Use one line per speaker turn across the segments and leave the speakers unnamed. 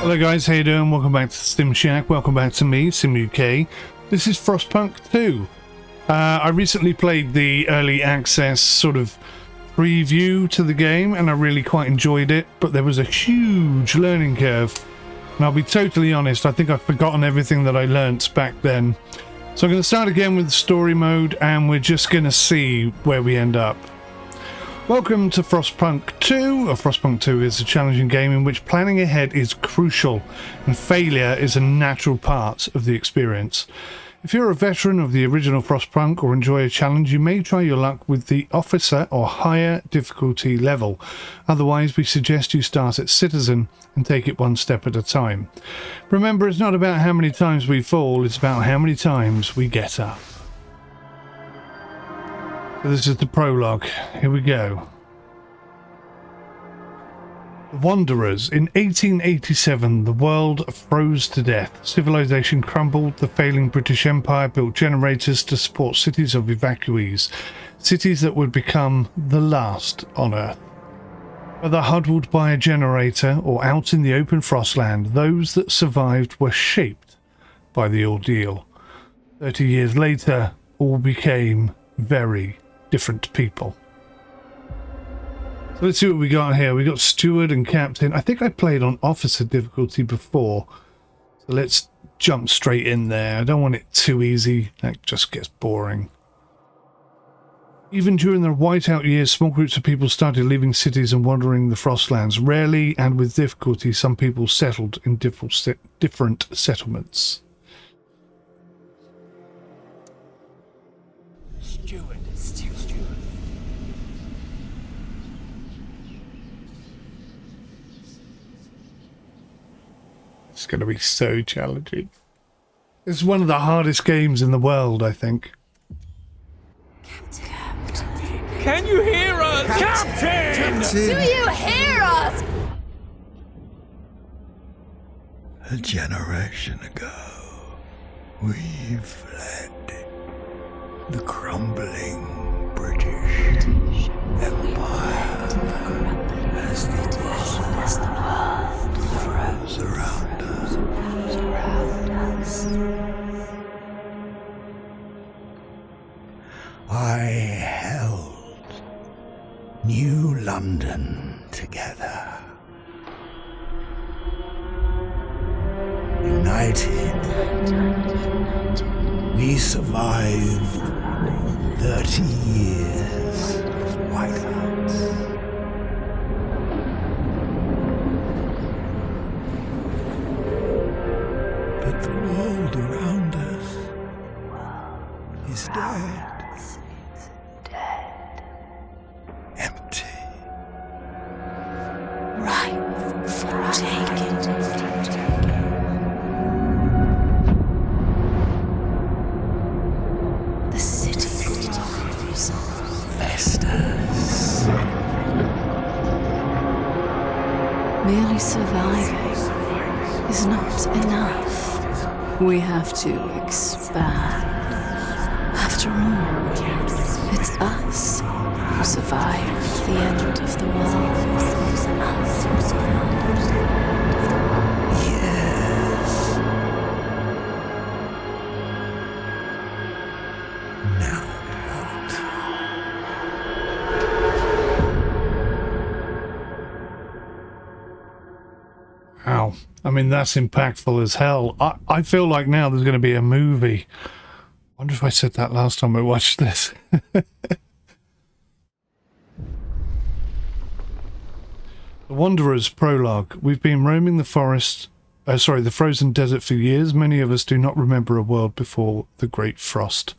Hello guys, how you doing? Welcome back to Sim Shack. Welcome back to me, Sim UK. This is Frostpunk 2. I recently played the early access sort of preview to the game and I really quite enjoyed it, but there was a huge learning curve. And I'll be totally honest, I think I've forgotten everything that I learnt back then. So I'm going to start again with the story mode and we're just going to see where we end up. Welcome to Frostpunk 2. Frostpunk 2 is a challenging game in which planning ahead is crucial and failure is a natural part of the experience. If you're a veteran of the original Frostpunk or enjoy a challenge, you may try your luck with the officer or higher difficulty level. Otherwise, we suggest you start at citizen and take it one step at a time. Remember, it's not about how many times we fall, it's about how many times we get up. So this is the prologue. Here we go. The Wanderers. In 1887, the world froze to death. Civilization crumbled. The failing British Empire built generators to support cities of evacuees. Cities that would become the last on Earth. Whether huddled by a generator or out in the open frostland, those that survived were shaped by the ordeal. 30 years later, all became very different people. So let's see what we got here. We got steward and captain. I think I played on officer difficulty before. So let's jump straight in there. I don't want it too easy. That just gets boring. Even during the whiteout years, small groups of people started leaving cities and wandering the Frostlands. Rarely and with difficulty, some people settled in different settlements. It's going to be so challenging. It's one of the hardest games in the world, I think.
Captain. Can you hear us? Captain!
Do you hear us?
A generation ago, we fled the crumbling British Empire as the world froze around us. I held New London together. United, we survived 30 years of whiteouts. But the world around us is dead. Empty.
Ripe for taking. The city grows.
Festers.
Merely surviving is not enough. We have to expand. After all, it's us who survived the end of the world.
Yes. Now what?
Wow. I mean, that's impactful as hell. I feel like now there's going to be a movie. I wonder if I said that last time I watched this. The Wanderers Prologue. We've been roaming the the frozen desert for years. Many of us do not remember a world before the Great Frost.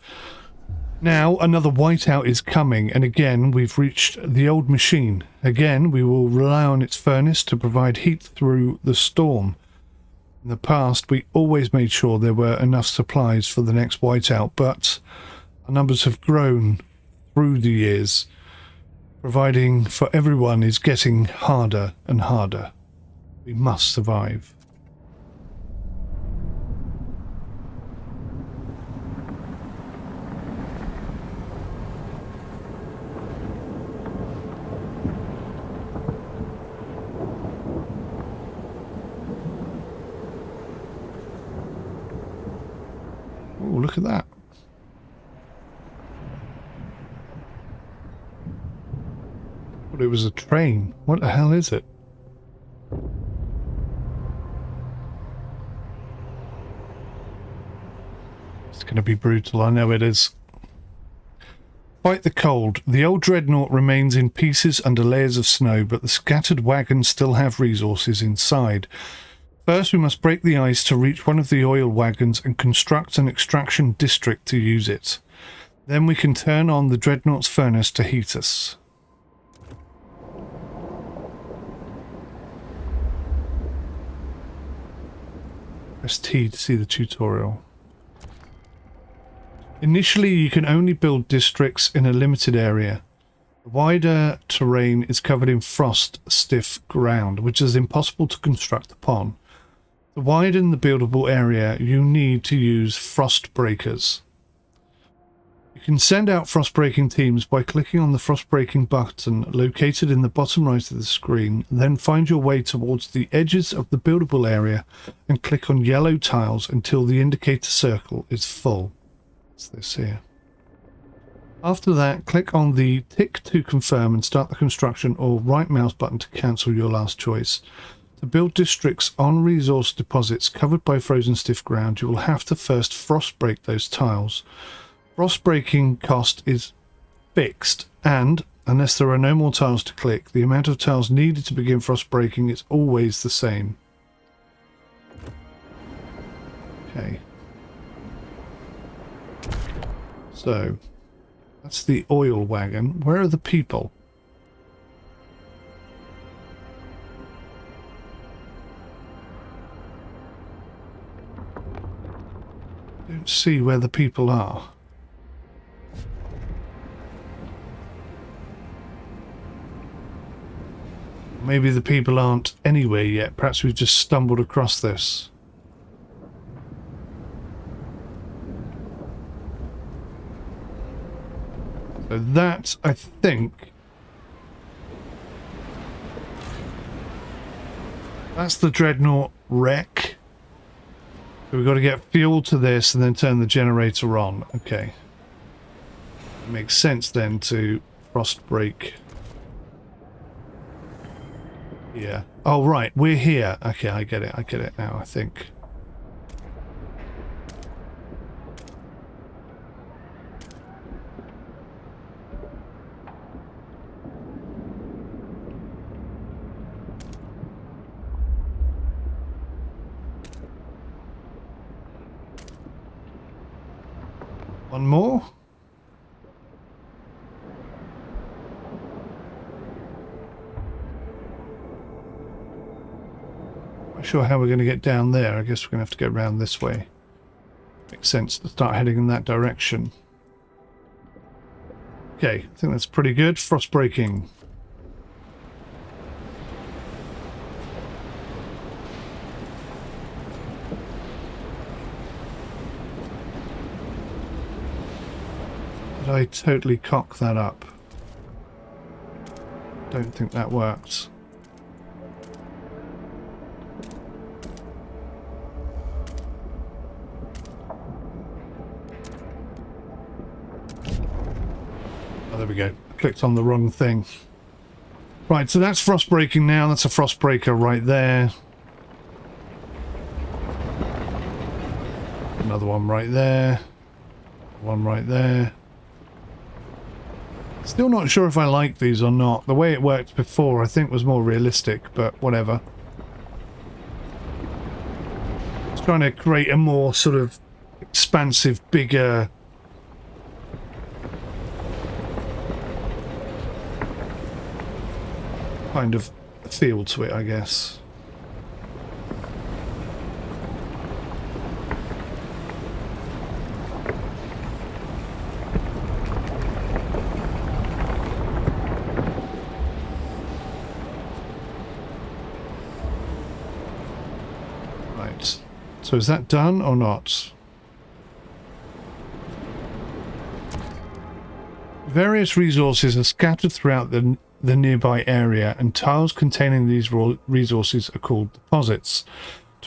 Now another whiteout is coming, and again we've reached the old machine. Again we will rely on its furnace to provide heat through the storm. In the past we always made sure there were enough supplies for the next whiteout, but our numbers have grown through the years. Providing for everyone is getting harder and harder. We must survive. look at that. Thought it was a train. What the hell is it? It's going to be brutal, I know it is. Fight the cold. The old dreadnought remains in pieces under layers of snow, but the scattered wagons still have resources inside. First, we must break the ice to reach one of the oil wagons and construct an extraction district to use it. Then we can turn on the dreadnought's furnace to heat us. Press T to see the tutorial. Initially, you can only build districts in a limited area. The wider terrain is covered in frost-stiff ground, which is impossible to construct upon. To widen the buildable area, you need to use frost breakers. You can send out frost breaking teams by clicking on the frost breaking button located in the bottom right of the screen, then find your way towards the edges of the buildable area and click on yellow tiles until the indicator circle is full. What's this here? After that, click on the tick to confirm and start the construction, or right mouse button to cancel your last choice. To build districts on resource deposits covered by frozen stiff ground, you will have to first frost break those tiles. Frost breaking cost is fixed, and unless there are no more tiles to click, the amount of tiles needed to begin frost breaking is always the same. Okay. So, that's the oil wagon. Where are the people? Don't see where the people are. Maybe the people aren't anywhere yet. Perhaps we've just stumbled across this. So that, I think, that's the dreadnought wreck. So we've got to get fuel to this and then turn the generator on. Okay. It makes sense then to frost break. Yeah. Oh, right. We're here. Okay, I get it. I get it now, I think. One more. Not sure how we're going to get down there. I guess we're going to have to go around this way. Makes sense to start heading in that direction. Okay, I think that's pretty good. Frost breaking. Did I totally cock that up? Don't think that worked. Oh, there we go. I clicked on the wrong thing. Right, so that's frost breaking now. That's a frost breaker right there. Another one right there. One right there. Still not sure if I like these or not. The way it worked before I think was more realistic, but whatever. It's trying to create a more sort of expansive, bigger... kind of feel to it, I guess. So is that done or not? Various resources are scattered throughout the nearby area, and tiles containing these resources are called deposits.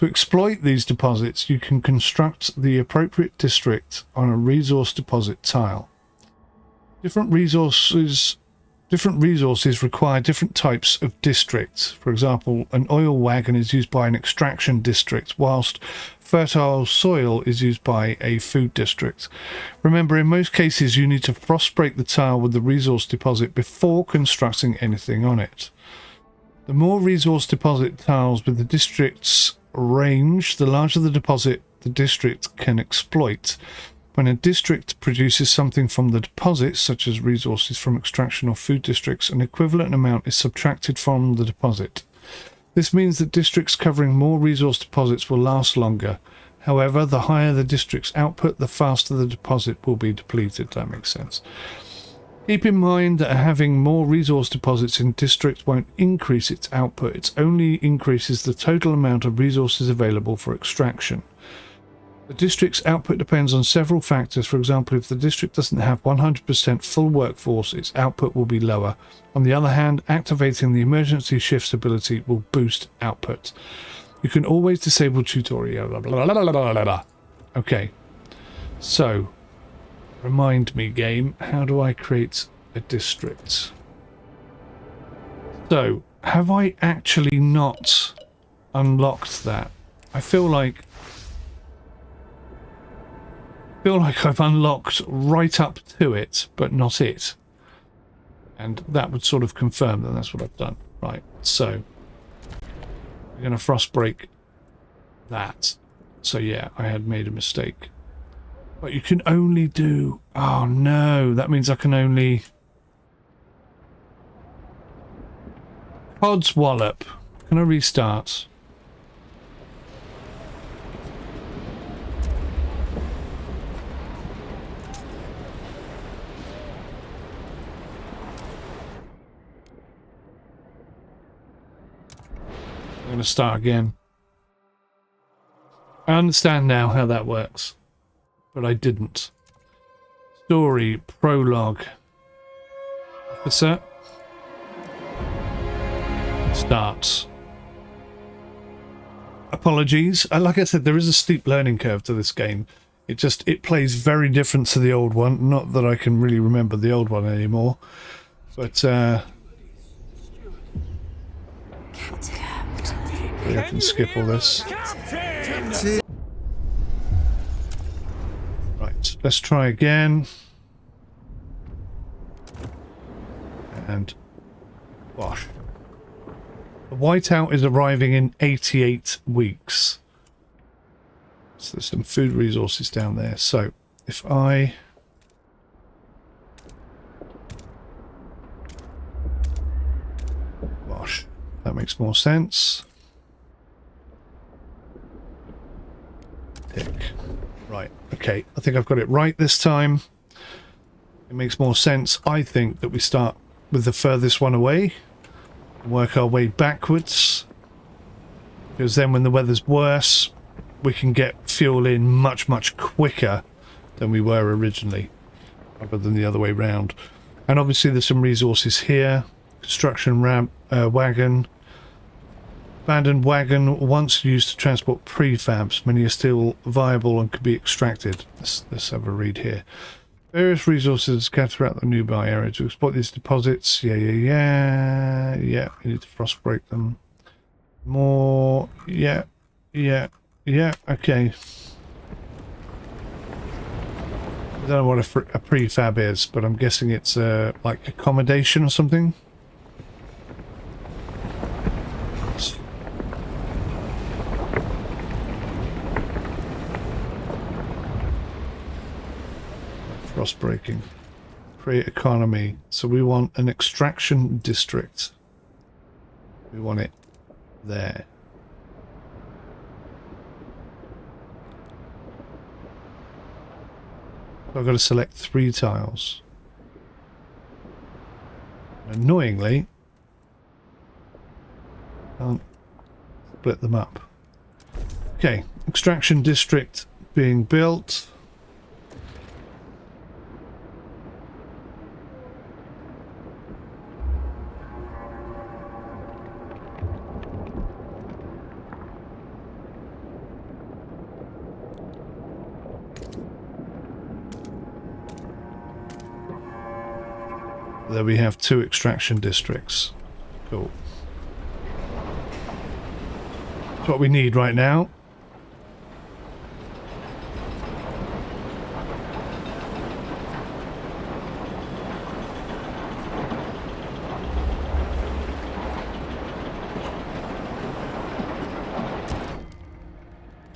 To exploit these deposits, you can construct the appropriate district on a resource deposit tile. Different resources require different types of districts. For example, an oil wagon is used by an extraction district, whilst fertile soil is used by a food district. Remember, in most cases you need to frost break the tile with the resource deposit before constructing anything on it. The more resource deposit tiles with the district's range, the larger the deposit the district can exploit. When a district produces something from the deposits, such as resources from extraction or food districts, an equivalent amount is subtracted from the deposit. This means that districts covering more resource deposits will last longer. However, the higher the district's output, the faster the deposit will be depleted. That makes sense. Keep in mind that having more resource deposits in district won't increase its output. It only increases the total amount of resources available for extraction. The district's output depends on several factors. For example, if the district doesn't have 100% full workforce, its output will be lower. On the other hand, activating the emergency shifts ability will boost output. You can always disable tutorial. Blah, blah, blah, blah, blah, blah. Okay, so remind me, game, how do I create a district? So, have I actually not unlocked that? I feel like I've unlocked right up to it, but not it. And that would sort of confirm that that's what I've done. Right, so we're going to frost break that. So yeah, I had made a mistake. But you can only do... Oh no, that means I can only... Codswallop. Can I restart? I'm going to start again. I understand now how that works, but I didn't. Story, prologue. Officer. Starts. Apologies. Like I said, there is a steep learning curve to this game. It plays very different to the old one. Not that I can really remember the old one anymore, but I can skip all this. Right, let's try again. And wash. The whiteout is arriving in 88 weeks. So there's some food resources down there. So if I wash, that makes more sense. Tick. Right, okay, I think I've got it right this time. It makes more sense, I think, that we start with the furthest one away and work our way backwards, because then when the weather's worse we can get fuel in much quicker than we were originally, rather than the other way round. And obviously there's some resources here. Construction wagon. Abandoned wagon, once used to transport prefabs. Many are still viable and could be extracted. Let's have a read here. Various resources scattered throughout the nearby area to exploit these deposits. Yeah, you need to frost break them. More, yeah, okay. I don't know what a prefab is, but I'm guessing it's like accommodation or something. Frost breaking. Create economy. So we want an extraction district. We want it there. So I've got to select 3 tiles. Annoyingly, can't split them up. Okay, extraction district being built. There we have 2 extraction districts. Cool. That's what we need right now.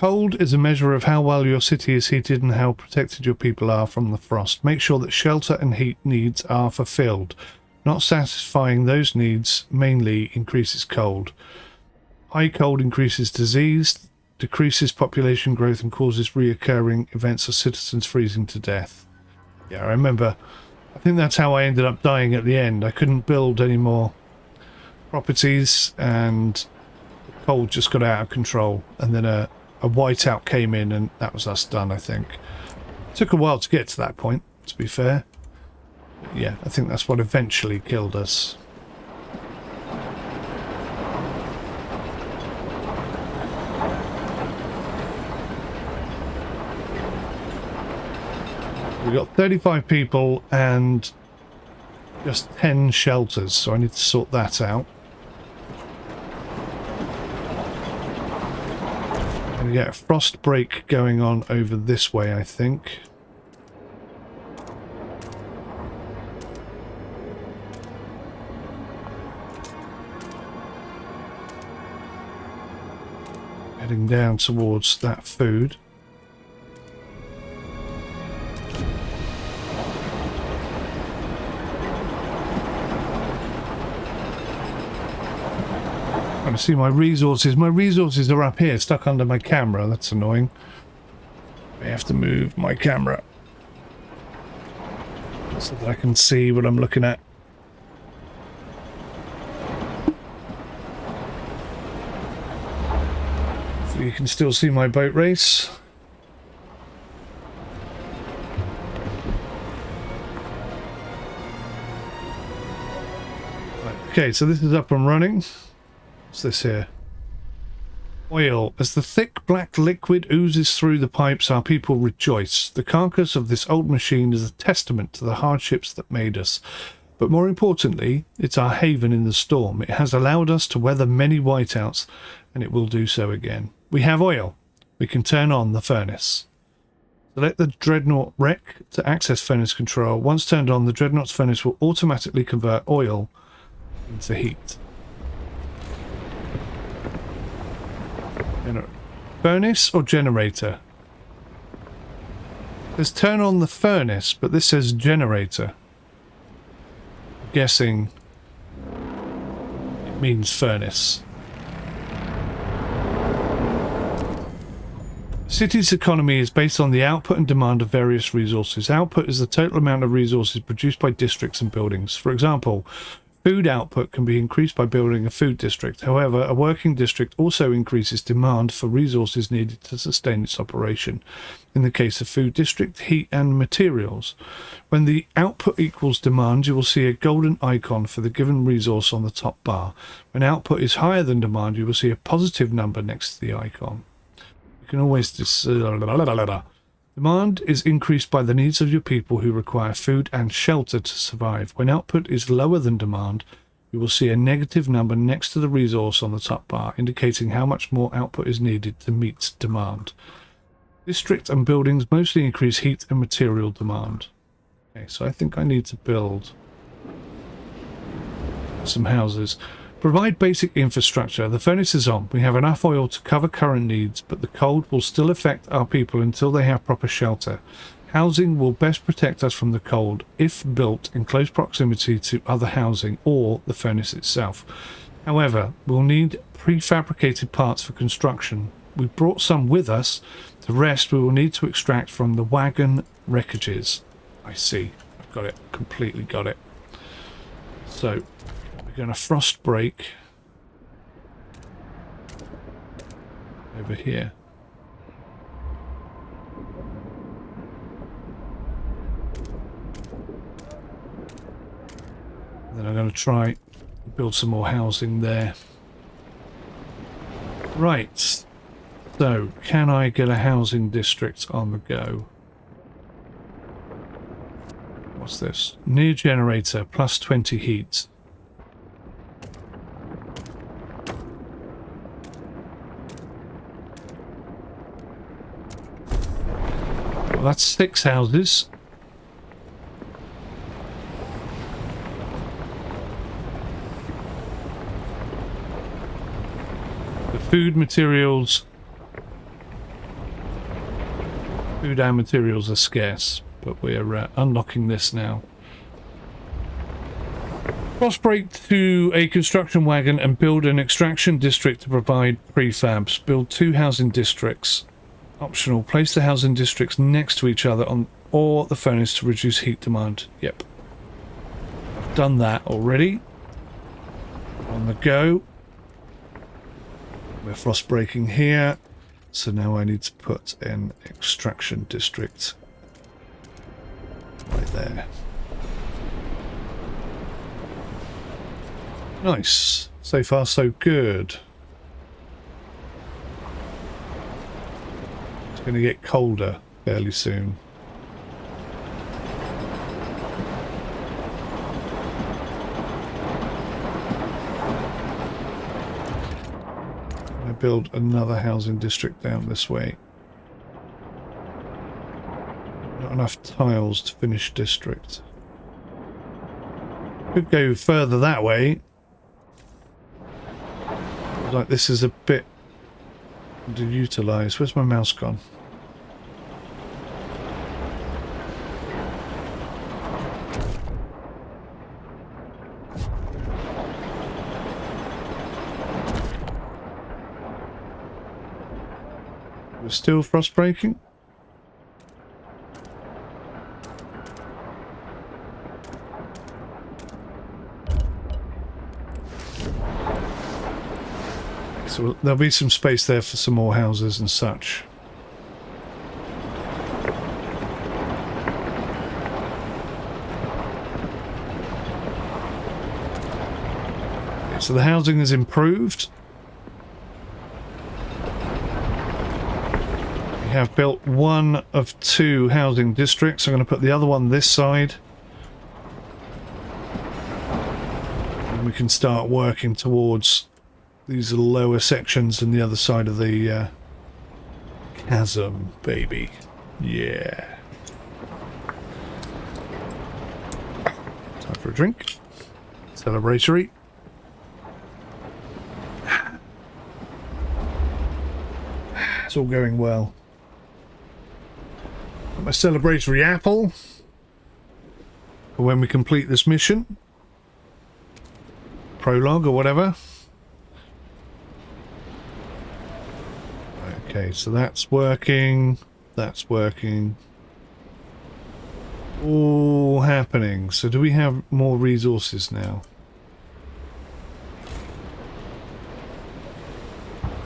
Cold is a measure of how well your city is heated and how protected your people are from the frost. Make sure that shelter and heat needs are fulfilled. Not satisfying those needs mainly increases cold. High cold increases disease, decreases population growth and causes reoccurring events of citizens freezing to death. Yeah, I remember. I think that's how I ended up dying at the end. I couldn't build any more properties and the cold just got out of control, and then a whiteout came in and that was us done, I think. Took a while to get to that point, to be fair. But yeah, I think that's what eventually killed us. We got 35 people and just 10 shelters, so I need to sort that out. We get a frost break going on over this way, I think. Heading down towards that food. Trying to see my resources. My resources are up here, stuck under my camera. That's annoying. I have to move my camera so that I can see what I'm looking at. So you can still see my boat race. Right, okay, so this is up and running. What's this here? Oil. As the thick black liquid oozes through the pipes, our people rejoice. The carcass of this old machine is a testament to the hardships that made us. But more importantly, it's our haven in the storm. It has allowed us to weather many whiteouts, and it will do so again. We have oil. We can turn on the furnace. Select the Dreadnought wreck to access furnace control. Once turned on, the Dreadnought's furnace will automatically convert oil into heat. Furnace or generator? Let's turn on the furnace, but this says generator. I'm guessing it means furnace. City's economy is based on the output and demand of various resources. Output is the total amount of resources produced by districts and buildings. For example, food output can be increased by building a food district. However, a working district also increases demand for resources needed to sustain its operation. In the case of food district, heat and materials. When the output equals demand, you will see a golden icon for the given resource on the top bar. When output is higher than demand, you will see a positive number next to the icon. You can always Demand is increased by the needs of your people who require food and shelter to survive. When output is lower than demand, you will see a negative number next to the resource on the top bar, indicating how much more output is needed to meet demand. District and buildings mostly increase heat and material demand. Okay, so I think I need to build some houses. Provide basic infrastructure. The furnace is on. We have enough oil to cover current needs, but the cold will still affect our people until they have proper shelter. Housing will best protect us from the cold if built in close proximity to other housing or the furnace itself. However, we'll need prefabricated parts for construction. We brought some with us. The rest we will need to extract from the wagon wreckages. I see. I've got it. Completely got it. So we're going to frost break over here. Then I'm going to try build some more housing there. Right. So, can I get a housing district on the go? What's this? Near generator, plus 20 heat. Well, that's 6 houses. The food materials... Food and materials are scarce, but we're unlocking this now. Crossbreak to a construction wagon and build an extraction district to provide prefabs. Build 2 housing districts. Optional. Place the housing districts next to each other on or the furnace to reduce heat demand. Yep. I've done that already. On the go. We're frost breaking here. So now I need to put an extraction district right there. Nice. So far so good. It's going to get colder fairly soon. Build another housing district down this way. Not enough tiles to finish district. Could go further that way. Like this is a bit underutilized. Where's my mouse gone? We're still frost breaking. So there'll be some space there for some more houses and such. Okay, so the housing is improved. Have built 1 of 2 housing districts. I'm going to put the other one this side. And we can start working towards these lower sections and the other side of the chasm, baby. Yeah. Time for a drink. Celebratory. It's all going well. My celebratory apple for when we complete this mission. Prologue or whatever. Okay, so that's working. That's working. All happening. So do we have more resources now?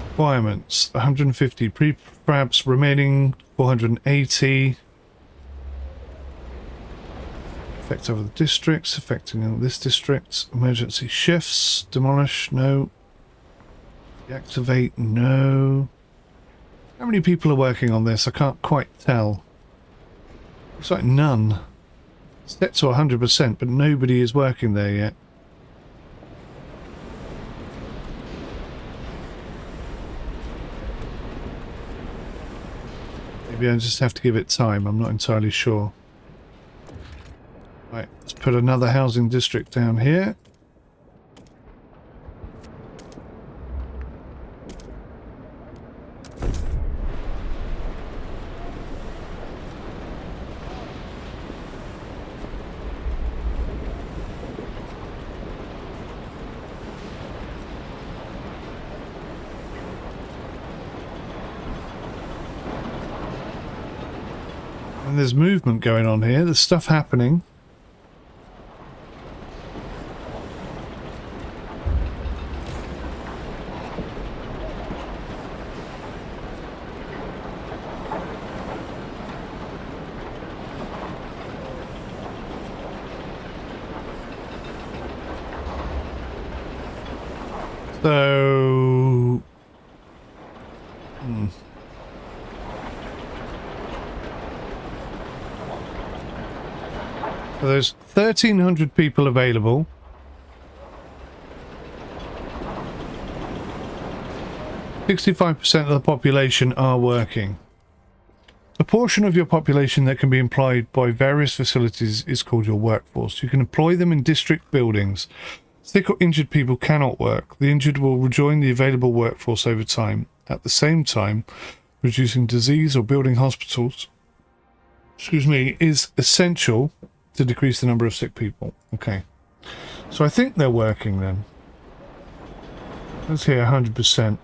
Requirements 150 prefabs remaining 480. Effect over the districts, affecting this district. Emergency shifts, demolish, no. Deactivate, no. How many people are working on this? I can't quite tell. Looks like none. Set to 100%, but nobody is working there yet. Maybe I just have to give it time, I'm not entirely sure. Right, let's put another housing district down here. And there's movement going on here, there's stuff happening. So... So there's 1,300 people available. %65% of the population are working. The portion of your population that can be employed by various facilities is called your workforce. You can employ them in district buildings. Sick or injured people cannot work. The injured will rejoin the available workforce over time. At the same time, reducing disease or building hospitals, is essential to decrease the number of sick people. Okay. So I think they're working then. Let's hear 100%.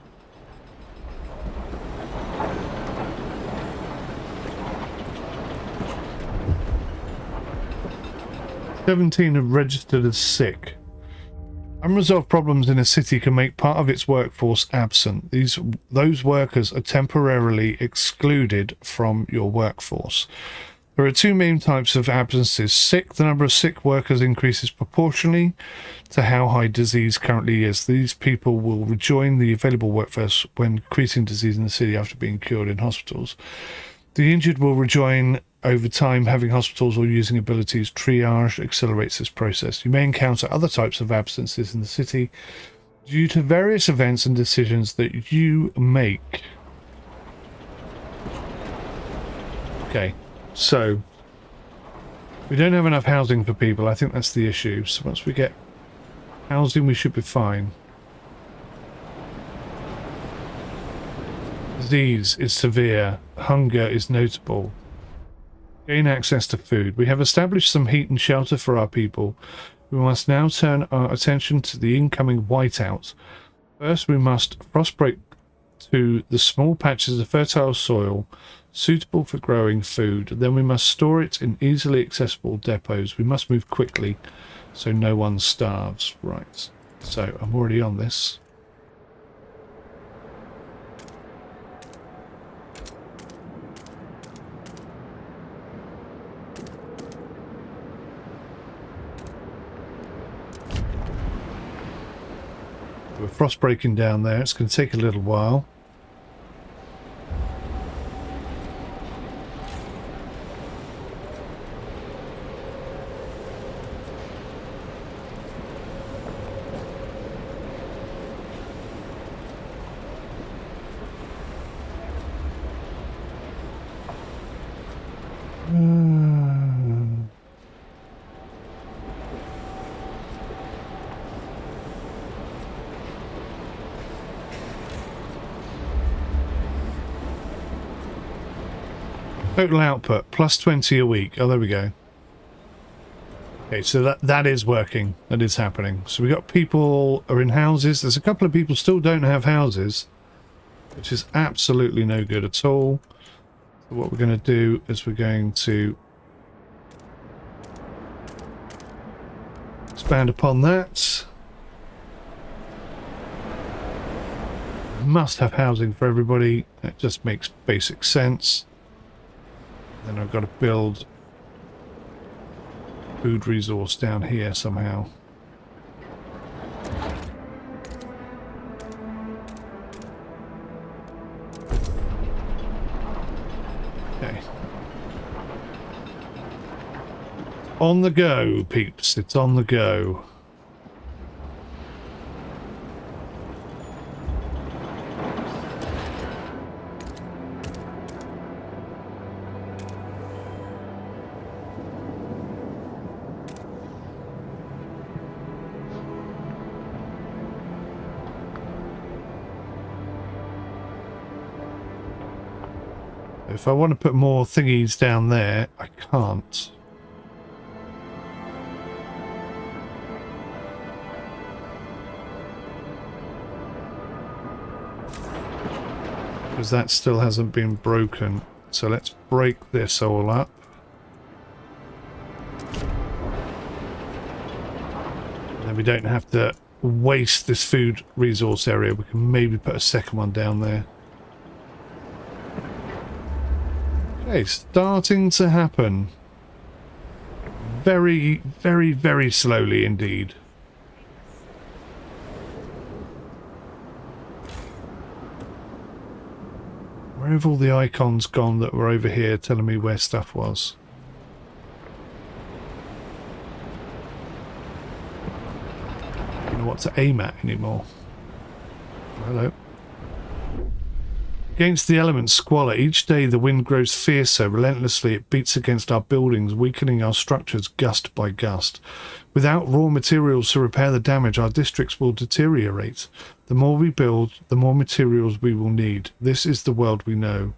"17 have registered as sick. Unresolved problems in a city can make part of its workforce absent. Those workers are temporarily excluded from your workforce. There are two main types of absences. Sick, the number of sick workers increases proportionally to how high disease currently is. These people will rejoin the available workforce when increasing disease in the city after being cured in hospitals. The injured will rejoin over time. Having hospitals or using abilities triage accelerates this process. You may encounter other types of absences in the city due to various events and decisions that you make." Okay, so we don't have enough housing for people. I think that's the issue. So once we get housing, we should be fine. Disease is severe. Hunger is notable. Gain access to food. We have established some heat and shelter for our people. We must now turn our attention to the incoming whiteout. First, we must frostbreak to the small patches of fertile soil suitable for growing food. Then we must store it in easily accessible depots. We must move quickly so no one starves. Right. So I'm already on this. We're frost breaking down there. It's going to take a little while. Total output plus 20 a week. Oh, there we go. Okay, so that is working. That is happening. So we got people are in houses. There's a couple of people still don't have houses, which is absolutely no good at all. So what we're going to do is we're going to expand upon that. Must have housing for everybody. That just makes basic sense. Then I've got to build food resource down here somehow. Okay. On the go, peeps. It's on the go. If I want to put more thingies down there, I can't. Because that still hasn't been broken. So let's break this all up. And then we don't have to waste this food resource area. We can maybe put a second one down there. Okay, starting to happen. Very, very, very slowly indeed. Where have all the icons gone that were over here telling me where stuff was? know what to aim at anymore. Hello. Against the elements' squalor, each day the wind grows fiercer. Relentlessly it beats against our buildings, weakening our structures gust by gust. Without raw materials to repair the damage, our districts will deteriorate. The more we build, the more materials we will need. This is the world we know.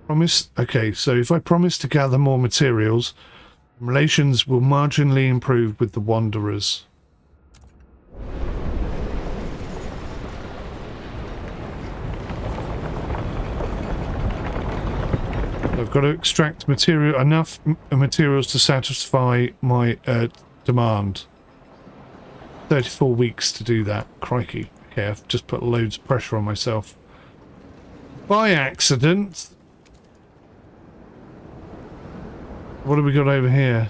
Promise. Okay, so if I promise to gather more materials, relations will marginally improve with the Wanderers. I've got to extract enough materials to satisfy my demand. 34 weeks to do that. Crikey. Okay, I've just put loads of pressure on myself. By accident. What have we got over here?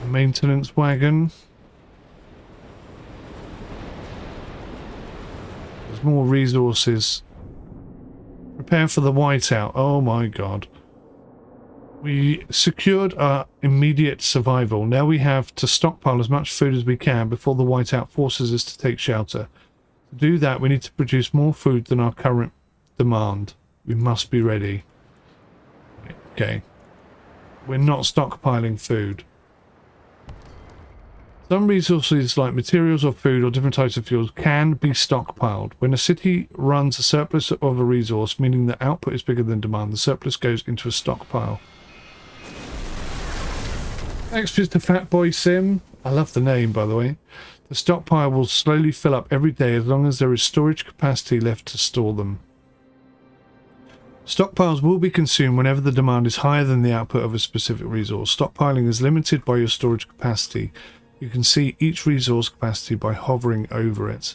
A maintenance wagon. There's more resources. Prepare for the whiteout. Oh my god. We secured our immediate survival. Now we have to stockpile as much food as we can before the whiteout forces us to take shelter. To do that, we need to produce more food than our current demand. We must be ready. Okay. We're not stockpiling food. Some resources like materials or food or different types of fuels can be stockpiled. When a city runs a surplus of a resource, meaning the output is bigger than demand, the surplus goes into a stockpile. Thanks, Mr. Fatboy Sim. I love the name, by the way. The stockpile will slowly fill up every day as long as there is storage capacity left to store them. Stockpiles will be consumed whenever the demand is higher than the output of a specific resource. Stockpiling is limited by your storage capacity. You can see each resource capacity by hovering over it.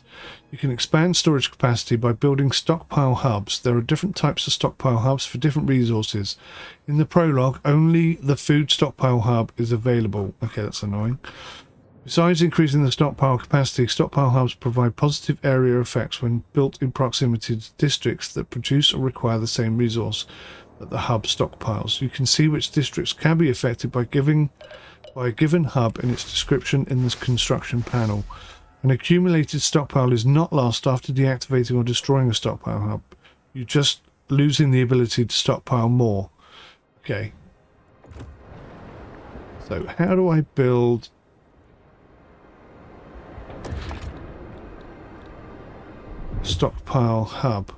You can expand storage capacity by building stockpile hubs. There are different types of stockpile hubs for different resources. In the prologue, only the food stockpile hub is available. Okay, that's annoying. Besides increasing the stockpile capacity, stockpile hubs provide positive area effects when built in proximity to districts that produce or require the same resource that the hub stockpiles. You can see which districts can be affected by a given hub in its description in the construction panel. An accumulated stockpile is not lost after deactivating or destroying a stockpile hub. You're just losing the ability to stockpile more. Okay. So how do I build a stockpile hub?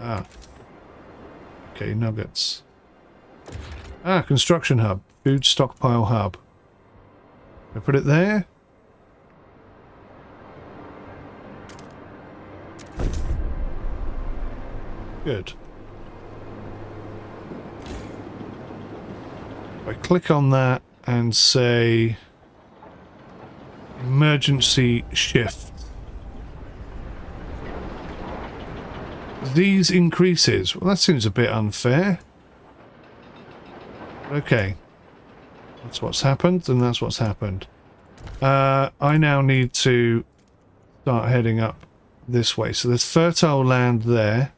Ah. Okay, nuggets. Ah, construction hub. Food stockpile hub. I put it there? Good. I click on that and say emergency shift. These increases. Well, that seems a bit unfair. Okay. That's what's happened, and that's what's happened. I now need to start heading up this way. So there's fertile land there.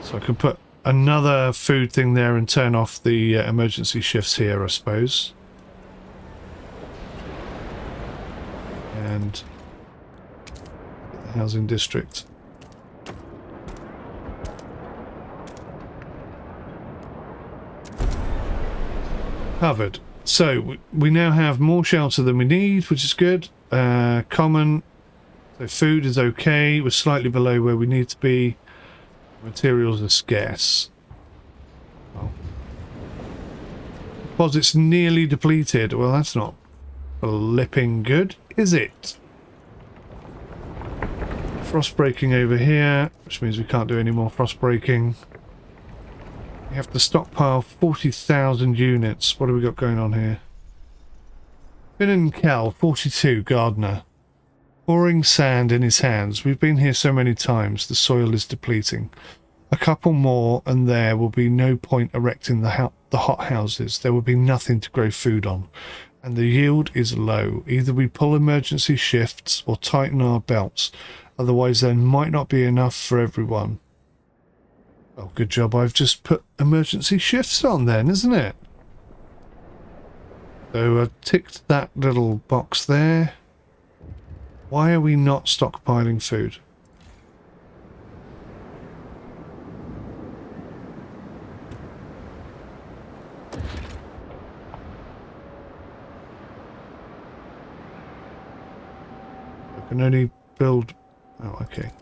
So I can put another food thing there and turn off the emergency shifts here, I suppose. And the housing district. Covered. So we now have more shelter than we need, which is good. Common. So food is okay. We're slightly below where we need to be. Materials are scarce. Oh. Deposits nearly depleted. Well, that's not flipping good, is it? Frost breaking over here, which means we can't do any more frost breaking. We have to stockpile 40,000 units. What have we got going on here? Finn and Cal, 42, gardener. Pouring sand in his hands. We've been here so many times, the soil is depleting. A couple more and there will be no point erecting the hot houses. There will be nothing to grow food on. And the yield is low. Either we pull emergency shifts or tighten our belts. Otherwise there might not be enough for everyone. Oh, good job. I've just put emergency shifts on then, isn't it? So I've ticked that little box there. Why are we not stockpiling food? I can only build... Oh, okay.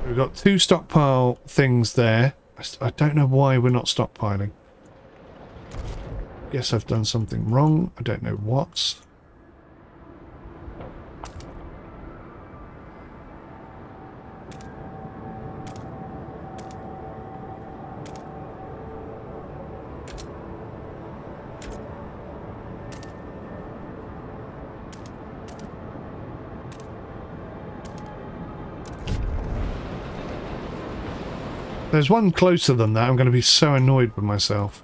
We've got 2 stockpile things there. I don't know why we're not stockpiling. Guess I've done something wrong. I don't know what. There's one closer than that. I'm going to be so annoyed with myself.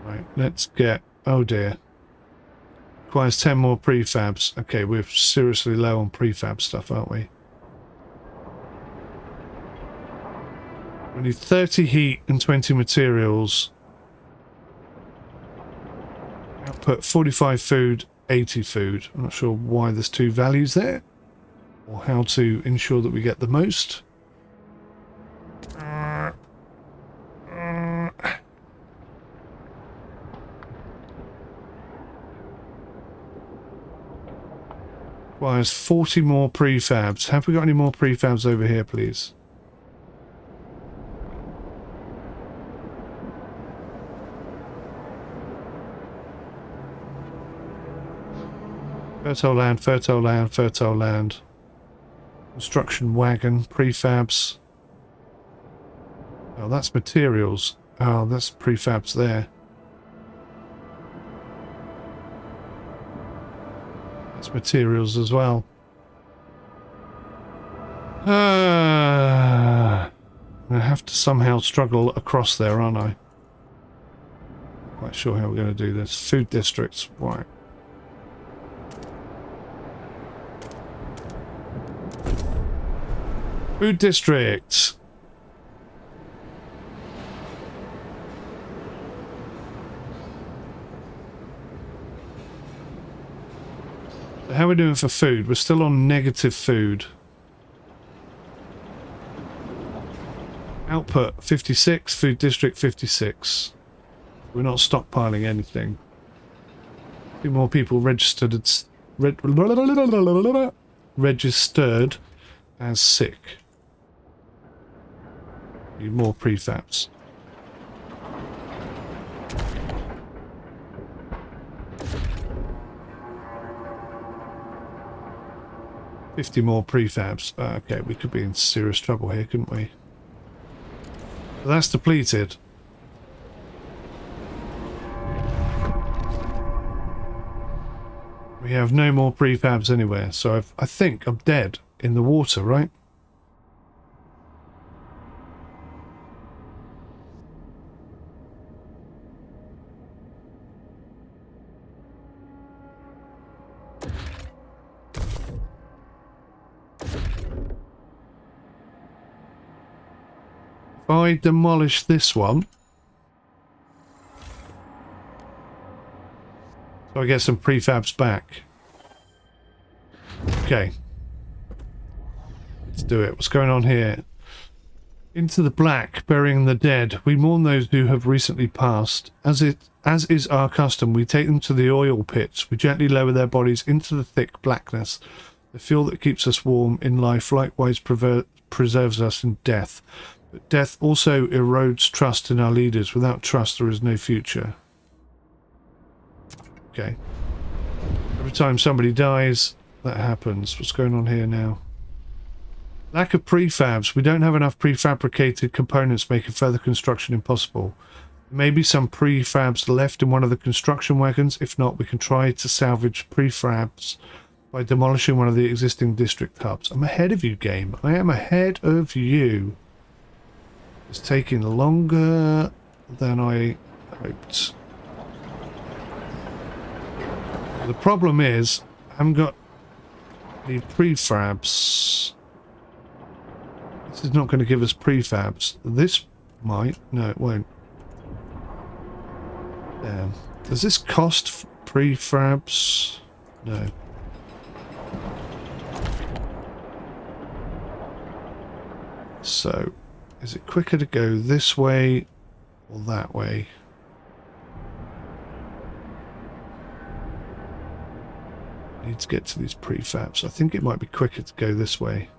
Right, let's get... Oh dear. Requires 10 more prefabs. Okay, we're seriously low on prefab stuff, aren't we? We need 30 heat and 20 materials. Output 45 food, 80 food. I'm not sure why there's 2 values there, or how to ensure that we get the most. Requires 40 more prefabs. Have we got any more prefabs over here, please? Fertile land, fertile land, fertile land. Construction wagon, prefabs. Oh, that's materials. Oh, that's prefabs there. That's materials as well. I have to somehow struggle across there, aren't I? Not quite sure how we're going to do this. Food districts, right. Food districts. How are we doing for food? We're still on negative food. Output 56, food district 56. We're not stockpiling anything. 2 more people registered registered as sick. Need more prefabs. $50 more prefabs. Okay, we could be in serious trouble here, couldn't we? But that's depleted. We have no more prefabs anywhere, so I think I'm dead in the water, right? If I demolish this one, so I get some prefabs back. Okay. Let's do it. What's going on here? Into the black, burying the dead. We mourn those who have recently passed. As is our custom, we take them to the oil pits. We gently lower their bodies into the thick blackness. The fuel that keeps us warm in life likewise preserves us in death. But death also erodes trust in our leaders. Without trust, there is no future. Okay. Every time somebody dies, that happens. What's going on here now? Lack of prefabs. We don't have enough prefabricated components, making further construction impossible. Maybe some prefabs left in one of the construction wagons. If not, we can try to salvage prefabs by demolishing one of the existing district hubs. I'm ahead of you, game. I am ahead of you. It's taking longer than I hoped. The problem is, I haven't got any prefabs. This is not going to give us prefabs. This might. No, it won't. Damn. Does this cost prefabs? No. So, is it quicker to go this way or that way? I need to get to these prefabs. I think it might be quicker to go this way.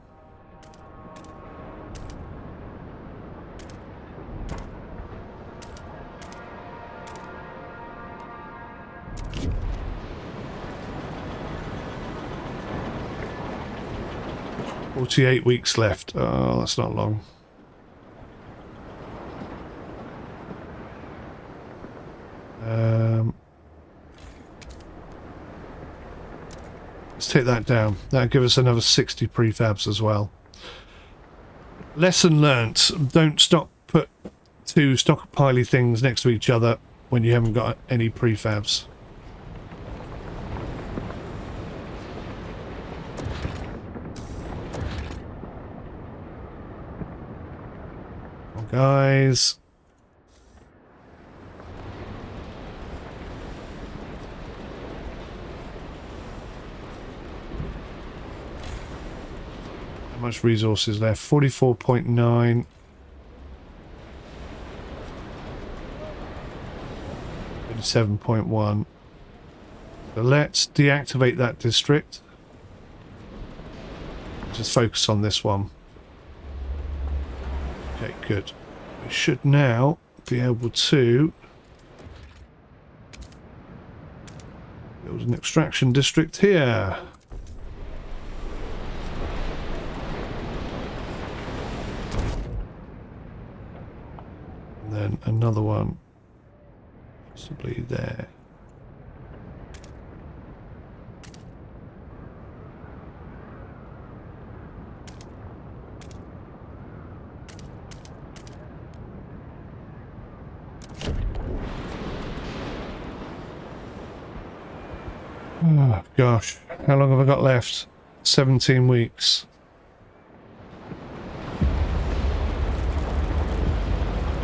"48 weeks left." Oh, that's not long. Let's take that down. That'll give us another 60 prefabs as well. Lesson learnt. Don't put two stockpiley things next to each other when you haven't got any prefabs. Guys. How much resources left? 44.9. 37.1. So let's deactivate that district. Just focus on this one. Okay, good. We should now be able to build an extraction district here. And then another one possibly there. Oh gosh, how long have I got left? 17 weeks.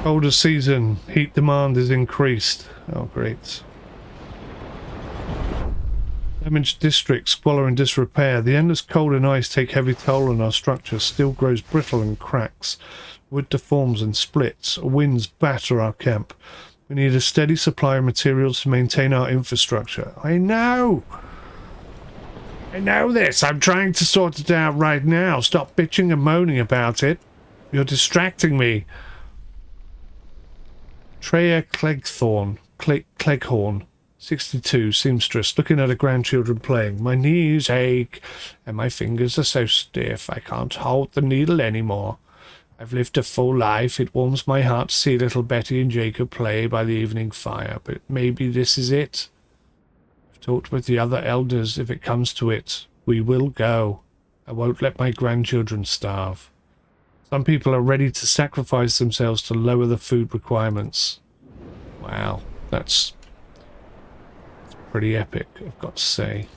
Colder season, heat demand is increased. Oh great. Damaged district, squalor and disrepair. The endless cold and ice take heavy toll on our structure. Steel grows brittle and cracks. Wood deforms and splits. Winds batter our camp. We need a steady supply of materials to maintain our infrastructure. I know! I know this! I'm trying to sort it out right now. Stop bitching and moaning about it. You're distracting me. Treya Cleghorn, 62, seamstress, looking at her grandchildren playing. My knees ache, and my fingers are so stiff I can't hold the needle anymore. I've lived a full life. It warms my heart to see little Betty and Jacob play by the evening fire, but maybe this is it. I've talked with the other elders. If it comes to it, we will go. I won't let my grandchildren starve. Some people are ready to sacrifice themselves to lower the food requirements. Wow, that's pretty epic, I've got to say.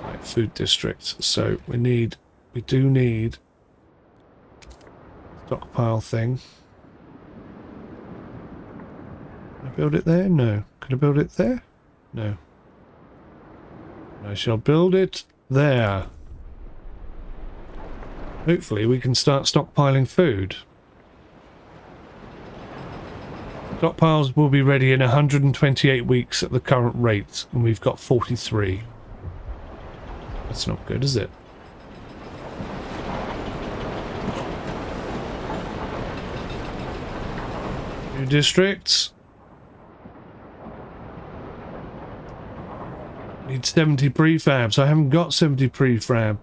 Right, food district. So we do need stockpile thing. Can I build it there? No. Can I build it there? No. I shall build it there. Hopefully we can start stockpiling food. Stockpiles will be ready in 128 weeks at the current rate, and we've got 43. That's not good, is it? New districts. Need 70 prefabs. I haven't got 70 prefabs.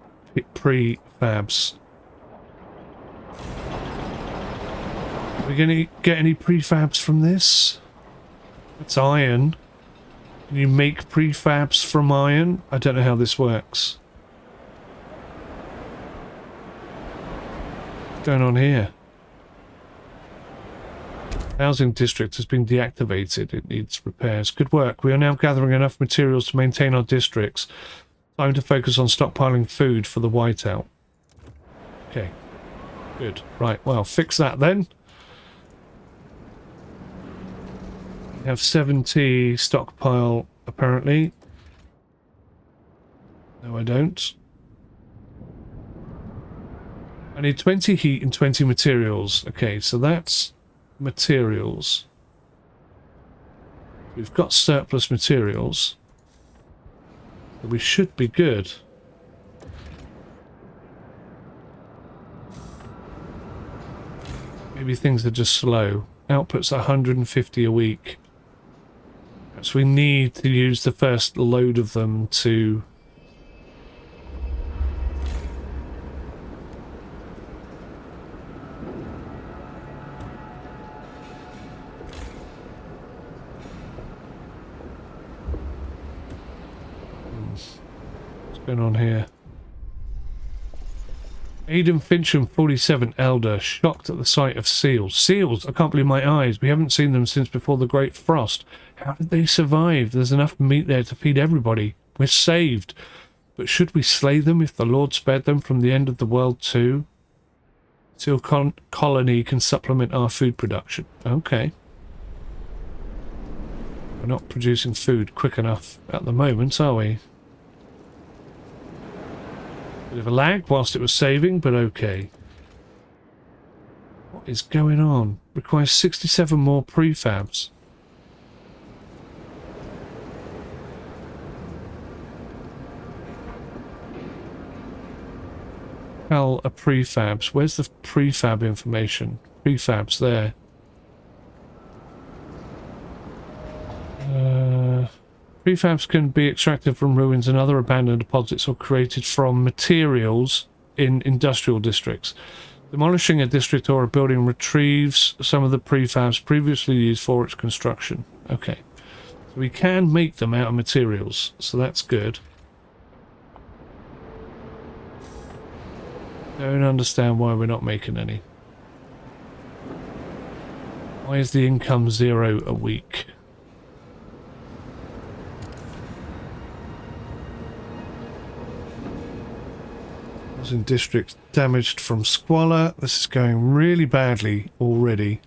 Are we going to get any prefabs from this? It's iron. Can you make prefabs from iron? I don't know how this works. What's going on here? Housing district has been deactivated. It needs repairs. Good work. We are now gathering enough materials to maintain our districts. Time to focus on stockpiling food for the whiteout. Okay. Good. Right. Well, fix that then. We have 70 stockpile, apparently. No, I don't. I need 20 heat and 20 materials. Okay, so that's materials. We've got surplus materials. We should be good. Maybe things are just slow. Output's 150 a week. So we need to use the first load of them to... What's going on here? Aidan Fincham, 47, Elder, shocked at the sight of seals. Seals? I can't believe my eyes. We haven't seen them since before the Great Frost. How did they survive? There's enough meat there to feed everybody. We're saved. But should we slay them if the Lord spared them from the end of the world too? Seal colony can supplement our food production. Okay. We're not producing food quick enough at the moment, are we? Bit of a lag whilst it was saving, but okay. What is going on? Requires 67 more prefabs. Hell, a prefabs. Where's the prefab information? Prefabs there. Prefabs can be extracted from ruins and other abandoned deposits or created from materials in industrial districts. Demolishing a district or a building retrieves some of the prefabs previously used for its construction. Okay. So we can make them out of materials, so that's good. Don't understand why we're not making any. Why is the income 0 a week? In districts damaged from squalor. This is going really badly already.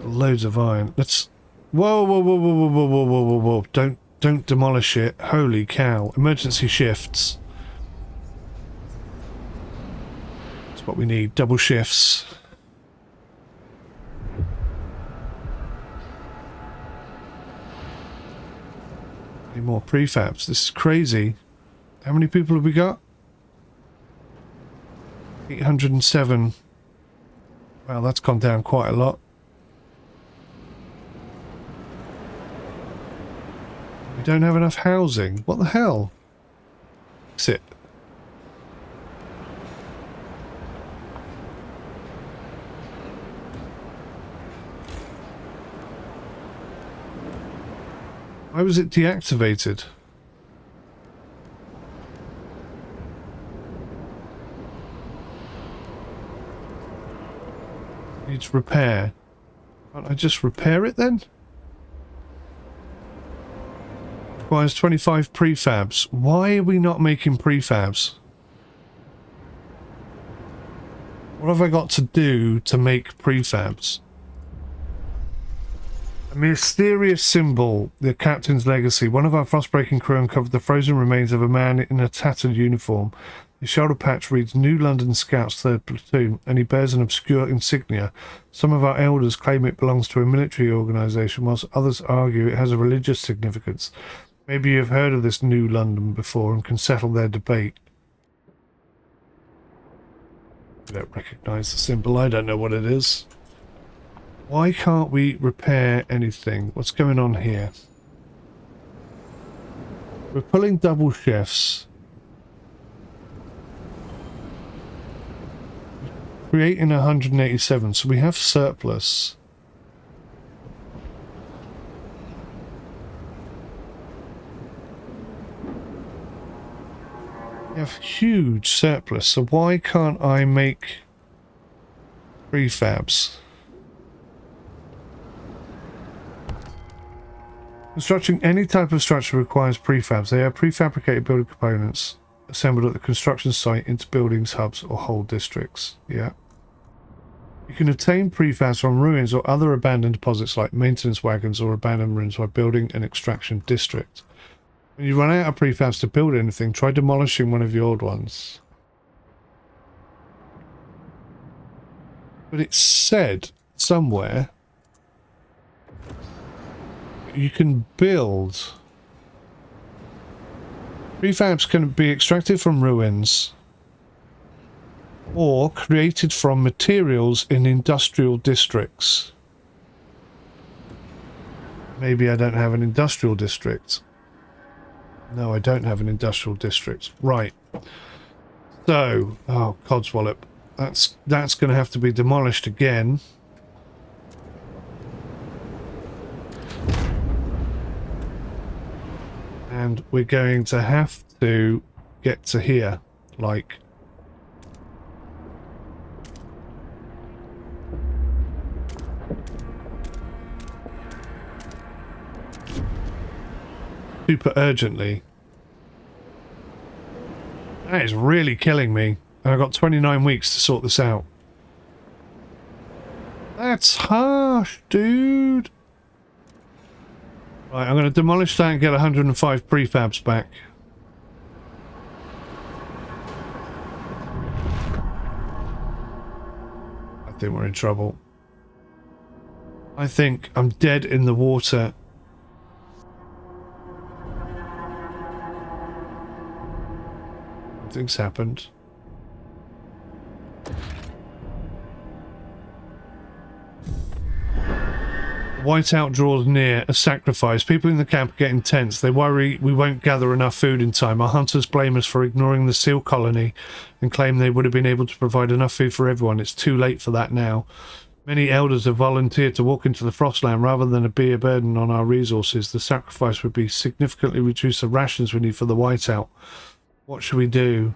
Loads of iron. Let's... Whoa, whoa, whoa, whoa, whoa, whoa, whoa, whoa, whoa, whoa. Don't demolish it. Holy cow. Emergency shifts. That's what we need. Double shifts. Any more prefabs? This is crazy. How many people have we got? 807. Well, that's gone down quite a lot. We don't have enough housing. What the hell? Exit. Why was it deactivated? Needs repair. Can't I just repair it then? Requires 25 prefabs. Why are we not making prefabs? What have I got to do to make prefabs? A mysterious symbol, the captain's legacy. One of our frostbreaking crew uncovered the frozen remains of a man in a tattered uniform. His shoulder patch reads New London Scouts 3rd Platoon, and he bears an obscure insignia. Some of our elders claim it belongs to a military organisation, whilst others argue it has a religious significance. Maybe you've heard of this New London before and can settle their debate. I don't recognise the symbol. I don't know what it is. Why can't we repair anything? What's going on here? We're pulling double shifts. Creating 187, so we have surplus. We have huge surplus, so why can't I make prefabs? Constructing any type of structure requires prefabs. They are prefabricated building components assembled at the construction site into buildings, hubs, or whole districts. Yeah. You can obtain prefabs from ruins or other abandoned deposits like maintenance wagons or abandoned ruins by building an extraction district. When you run out of prefabs to build anything, try demolishing one of the old ones. But it said somewhere you can build. Prefabs can be extracted from ruins or created from materials in industrial districts. Maybe I don't have an industrial district. No, I don't have an industrial district. Right. So, oh, codswallop. That's going to have to be demolished again. And we're going to have to get to here, like... super urgently. That is really killing me. And I've got 29 weeks to sort this out. That's harsh, dude. Right, I'm going to demolish that and get 105 prefabs back. I think we're in trouble. I think I'm dead in the water. Things happened. Whiteout draws near, a sacrifice. People in the camp are getting tense. They worry we won't gather enough food in time. Our hunters blame us for ignoring the seal colony and claim they would have been able to provide enough food for everyone. It's too late for that now. Many elders have volunteered to walk into the Frostland rather than be a burden on our resources. The sacrifice would be significantly reduce the rations we need for the whiteout. What should we do?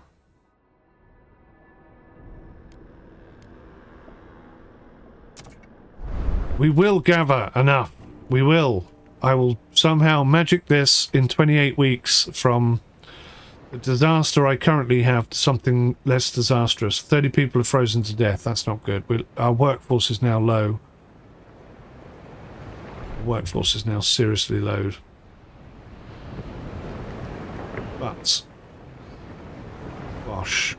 We will gather enough. We will. I will somehow magic this in 28 weeks from the disaster I currently have to something less disastrous. 30 people are frozen to death. That's not good. Our workforce is now low. The workforce is now seriously low. But... gosh.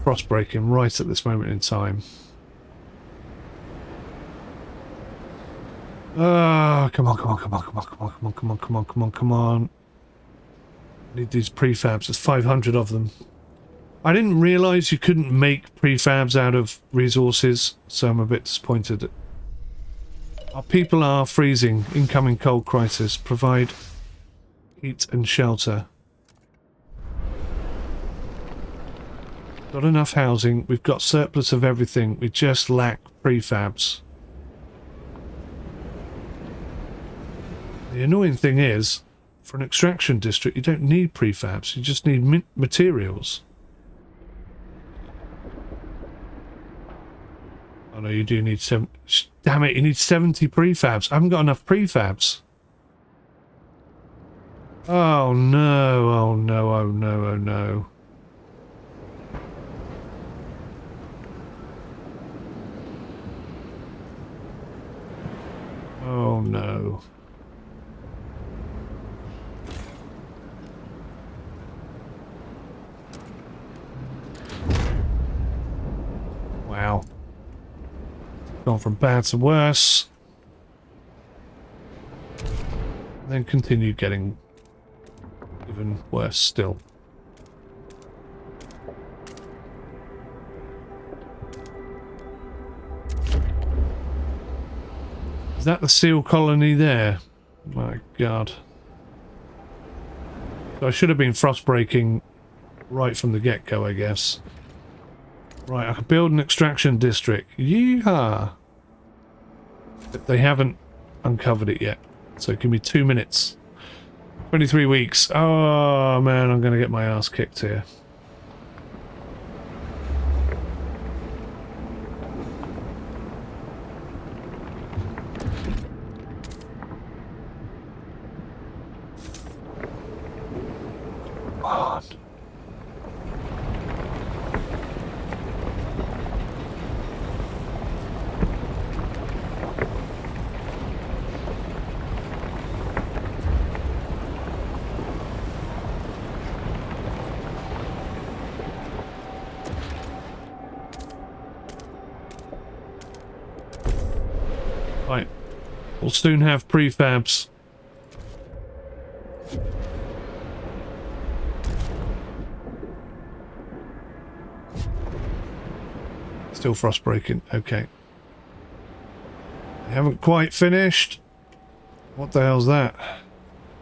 Frost breaking right at this moment in time. Ah, come on, come on, come on, come on, come on, come on, come on, come on, come on, come on. Need these prefabs. There's 500 of them. I didn't realise you couldn't make prefabs out of resources, so I'm a bit disappointed. Our people are freezing. Incoming cold crisis. Provide heat and shelter. Got enough housing. We've got surplus of everything. We just lack prefabs. The annoying thing is, for an extraction district, you don't need prefabs. You just need materials. Oh no, you do need damn it, you need 70 prefabs. I haven't got enough prefabs. Oh no, oh no, oh no, oh no. Oh no. Wow. Gone from bad to worse. And then continue getting even worse still. Is that the seal colony there? My god. So I should have been frost breaking right from the get-go, I guess. Right, I can build an extraction district. Yeehaw! But they haven't uncovered it yet. So give me 2 minutes. 23 weeks. Oh man, I'm gonna get my ass kicked here. God. Right, we'll soon have prefabs. Still frost breaking, okay. They haven't quite finished. What the hell's that?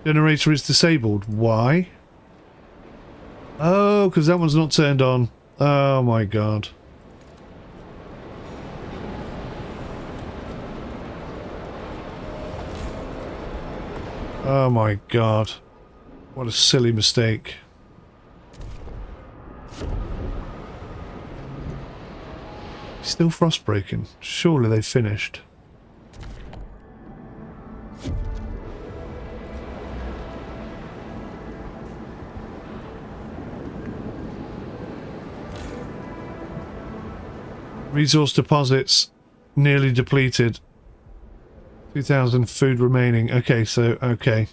Generator is disabled. Why? Oh, because that one's not turned on. Oh my god. Oh my god. What a silly mistake. Still frost breaking. Surely they finished. Resource deposits nearly depleted. 2,000 food remaining. Okay, so, okay.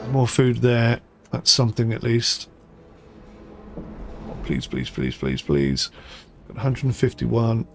More food there. That's something at least. Oh, please, please, please, please, please. Got 151.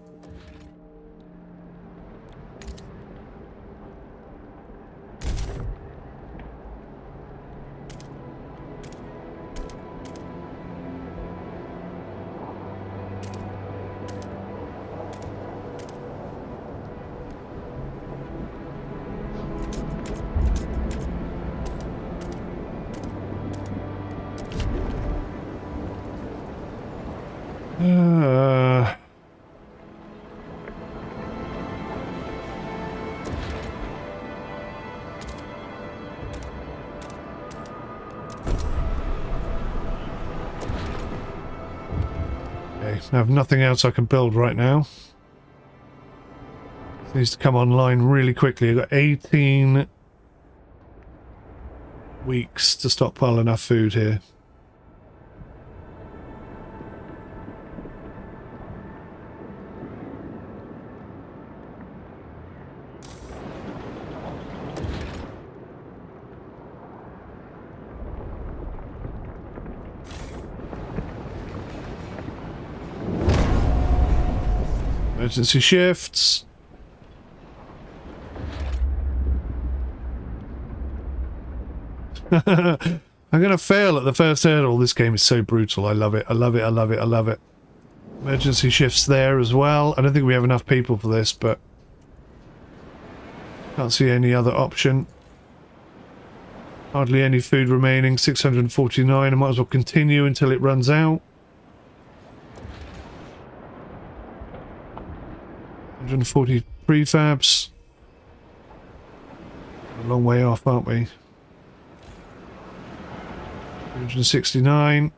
I have nothing else I can build right now. It needs to come online really quickly. I've got 18 weeks to stockpile enough food here. Emergency shifts. I'm gonna fail at the first hurdle. This game is so brutal. I love it. I love it. I love it. I love it. Emergency shifts there as well. I don't think we have enough people for this, but can't see any other option. Hardly any food remaining. 649. I might as well continue until it runs out. 140 prefabs. A long way off, aren't we? 169.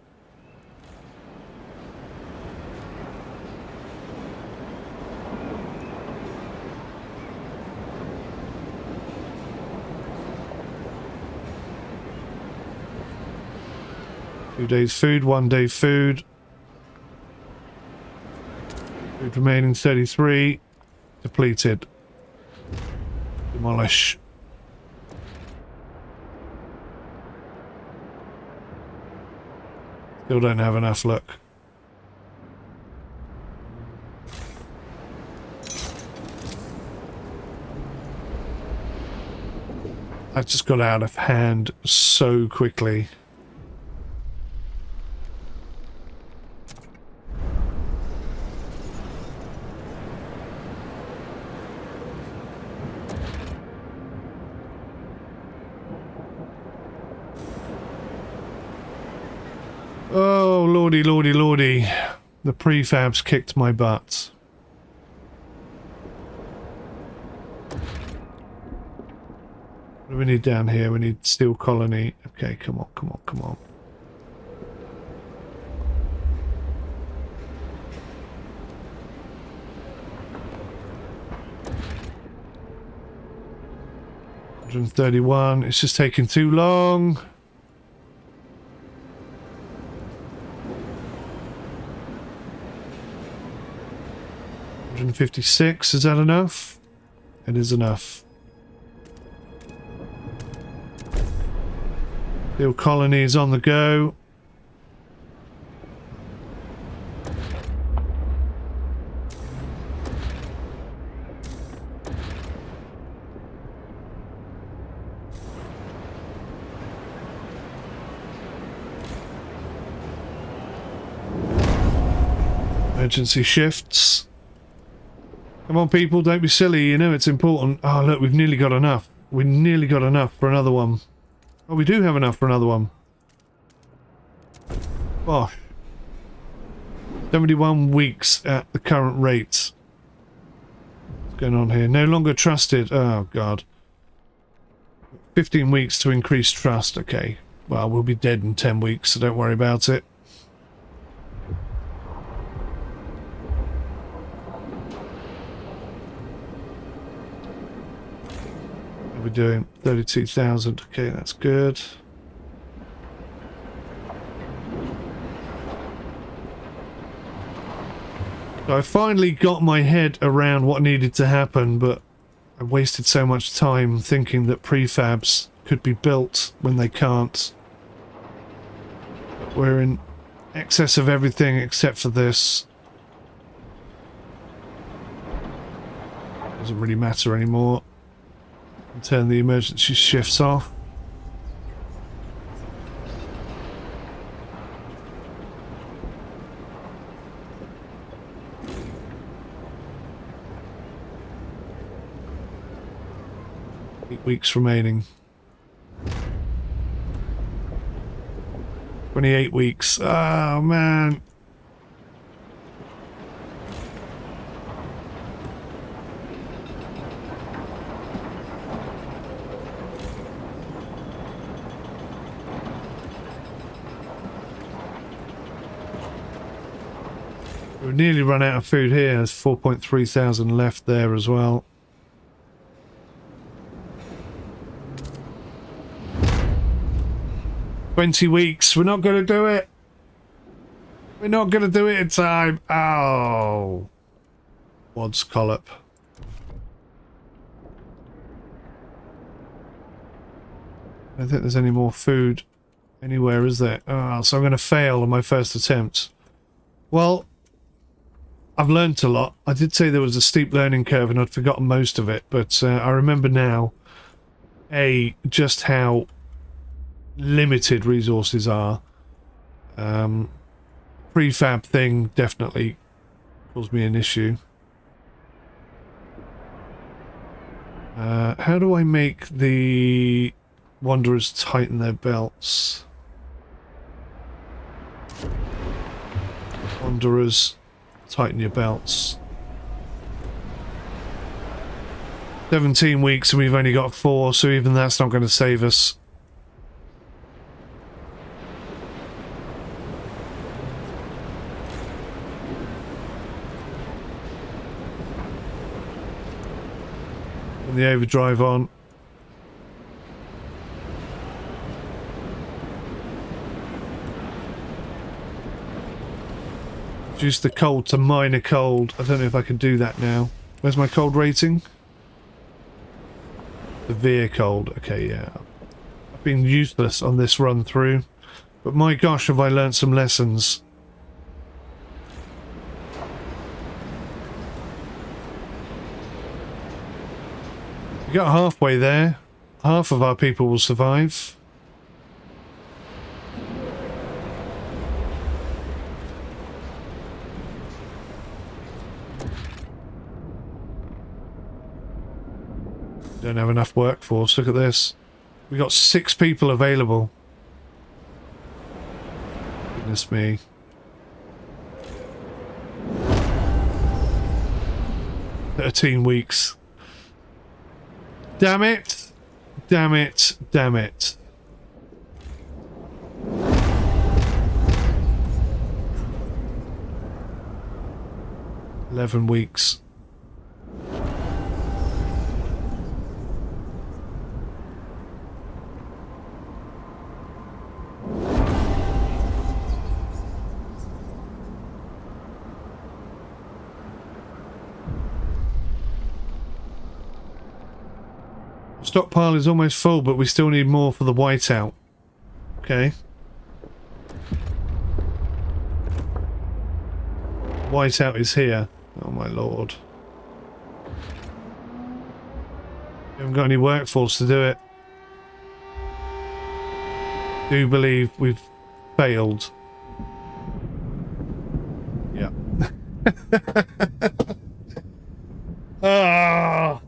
Two days food, 1 day food. Food remaining 33. Depleted. Demolish. Still don't have enough luck. That just got out of hand so quickly. Oh, lordy, lordy, lordy. The prefabs kicked my butt. What do we need down here? We need steel colony. Okay, come on, come on, come on. $131. It's just taking too long. $156. Is that enough? It is enough. Steel colony is on the go. Emergency shifts. Come on, people, don't be silly. You know it's important. Oh, look, we've nearly got enough. We nearly got enough for another one. Oh, we do have enough for another one. Gosh. 71 weeks at the current rates. What's going on here? No longer trusted. Oh, God. 15 weeks to increase trust. Okay. Well, we'll be dead in 10 weeks, so don't worry about it. We're doing 32,000. Okay, that's good. So I finally got my head around what needed to happen, but I wasted so much time thinking that prefabs could be built when they can't. We're in excess of everything except for this. Doesn't really matter anymore. Turn the emergency shifts off. Eight weeks remaining. 28 weeks. Oh man. We've nearly run out of food here. There's 4.3 thousand left there as well. "20 weeks. We're not going to do it. We're not going to do it in time." Oh. Wads collop. I don't think there's any more food anywhere, is there? Oh, so I'm going to fail on my first attempt. Well, I've learnt a lot. I did say there was a steep learning curve and I'd forgotten most of it, but I remember now, just how limited resources are. Prefab thing definitely caused me an issue. How do I make the Wanderers tighten their belts? Wanderers, tighten your belts. 17 weeks and we've only got 4, so even that's not going to save us. And the overdrive on. Reduce the cold to minor cold. I don't know if I can do that now. Where's my cold rating? Severe cold. Okay, yeah. I've been useless on this run through. But my gosh, have I learnt some lessons. We got halfway there. half of our people will survive. Don't have enough workforce. Look at this. We got 6 people available. Goodness me. "13 weeks. Damn it. Damn it. Damn it. "11 weeks. Stockpile is almost full, but we still need more for the whiteout. Okay. Whiteout is here. Oh my lord. We haven't got any workforce to do it. Do believe we've failed. Yeah. Ah!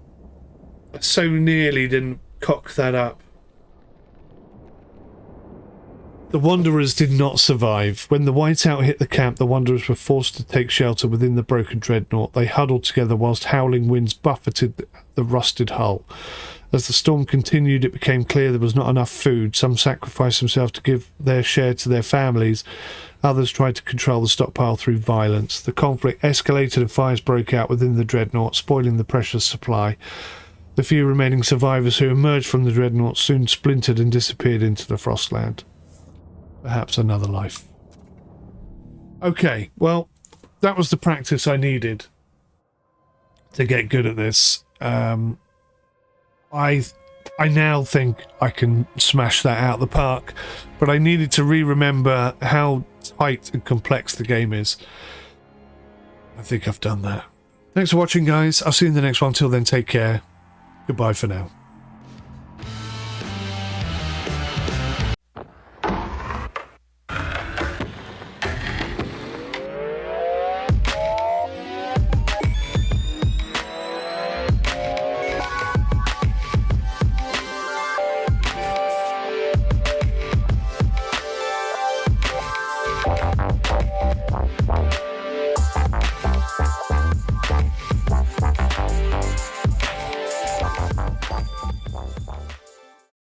So nearly didn't cock that up. The Wanderers did not survive. When the whiteout hit the camp, the Wanderers were forced to take shelter within the broken dreadnought. They huddled together whilst howling winds buffeted the rusted hull. As the storm continued, it became clear there was not enough food. Some sacrificed themselves to give their share to their families. Others tried to control the stockpile through violence. The conflict escalated and fires broke out within the dreadnought, spoiling the precious supply. The few remaining survivors who emerged from the dreadnought soon splintered and disappeared into the Frostland. Perhaps another life. Okay, well, that was the practice I needed to get good at this. I now think I can smash that out of the park, but I needed to remember how tight and complex the game is. I think I've done that. Thanks for watching, guys. I'll see you in the next one. Till then, take care. Goodbye for now.